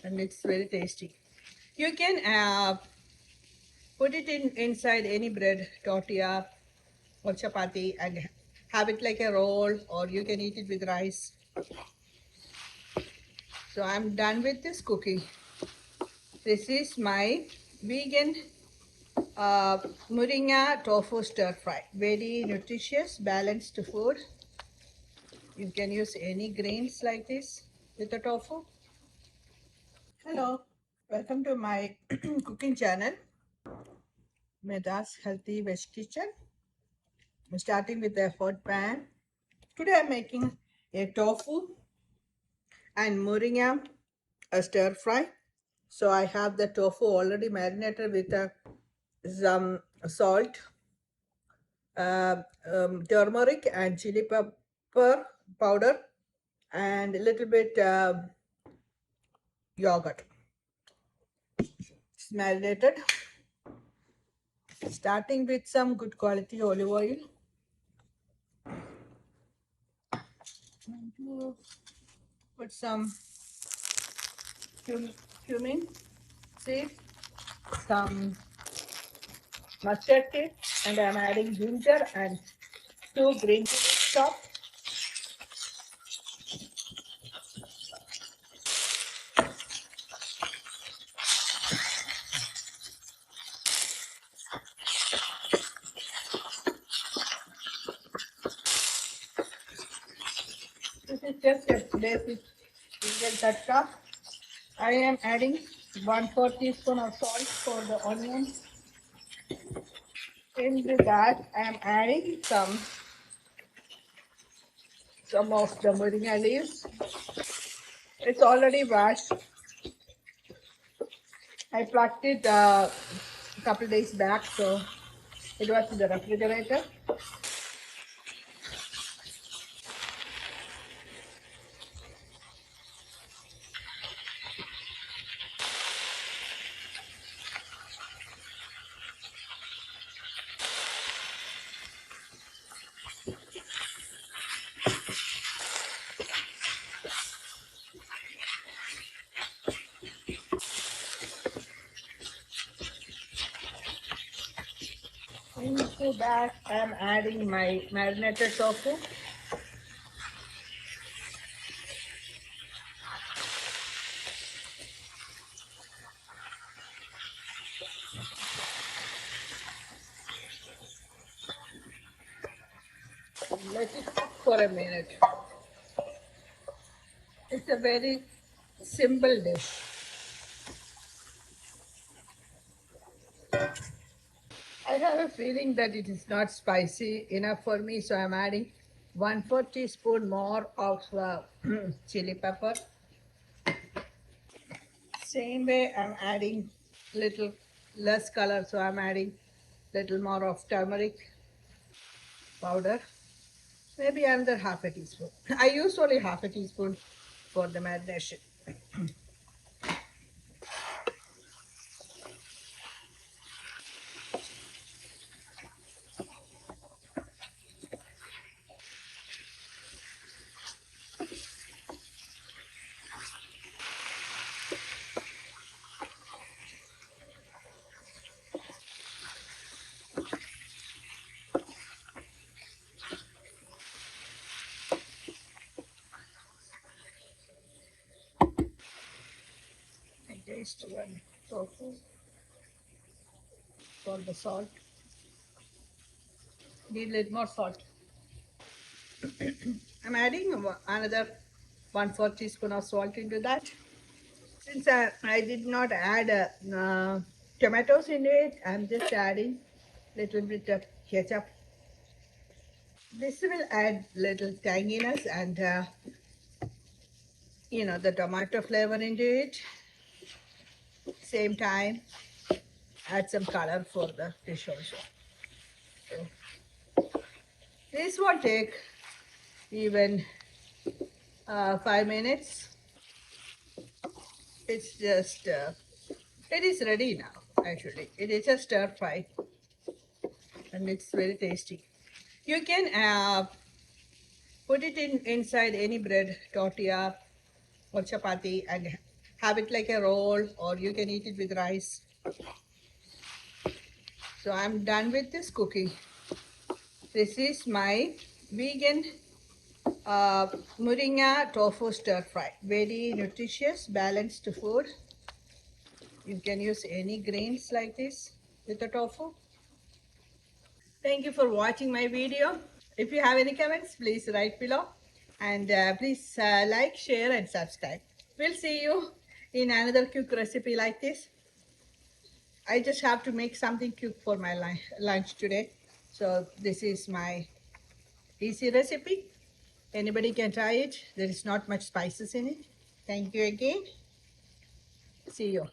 and it's very tasty. You can put it inside any bread, tortilla or chapati, and have it like a roll, or you can eat it with rice. So I'm done with this cooking. This is my vegan uh, Moringa Tofu Stir Fry. Very nutritious, balanced food. You can use any grains like this with the tofu. Hello, welcome to my cooking channel, Meda's Healthy Veg Kitchen. I'm starting with a hot pan. Today I'm making a tofu and moringa stir fry. So I have the tofu already marinated with some salt, turmeric and chili pepper powder, and a little bit yogurt. It's marinated. Starting with some good quality olive oil. Put some cumin seeds, some mustard seed, and I'm adding ginger and two green chili chopped. This is just a basic Indian tadka. I am adding 1/4 teaspoon of salt for the onions. Into that, I am adding some of the moringa leaves. It's already washed. I plucked it a couple days back, so it was in the refrigerator. Into that, I am adding my marinated tofu. Let it cook for a minute. It's a very simple dish. I have a feeling that it is not spicy enough for me, so I'm adding 1/4 teaspoon more of chili pepper. Same way, I'm adding little less color, so I'm adding little more of turmeric powder. Maybe another half a teaspoon. I use only half a teaspoon for the marination. I taste one tofu for the salt. Need a little more salt. I'm adding another 1/4 teaspoon of salt into that. Since I did not add tomatoes into it, I'm just adding little bit of ketchup. This will add little tanginess and the tomato flavor into it. Same time, add some color for the dish also. So this won't take even 5 minutes. It's just it is ready now. Actually, it is a stir fry, and it's very tasty. You can put it inside any bread, tortilla or chapati, and have it like a roll, or you can eat it with rice. So I'm done with this cooking. This is my vegan uh, Moringa Tofu Stir Fry. Very nutritious, balanced food. You can use any grains like this with the tofu. Thank you for watching my video. If you have any comments, please write below. And please like, share and subscribe. We'll see you in another quick recipe like this. I just have to make something quick for my lunch today. So this is my easy recipe. Anybody can try it. There is not much spices in it. Thank you again. See you.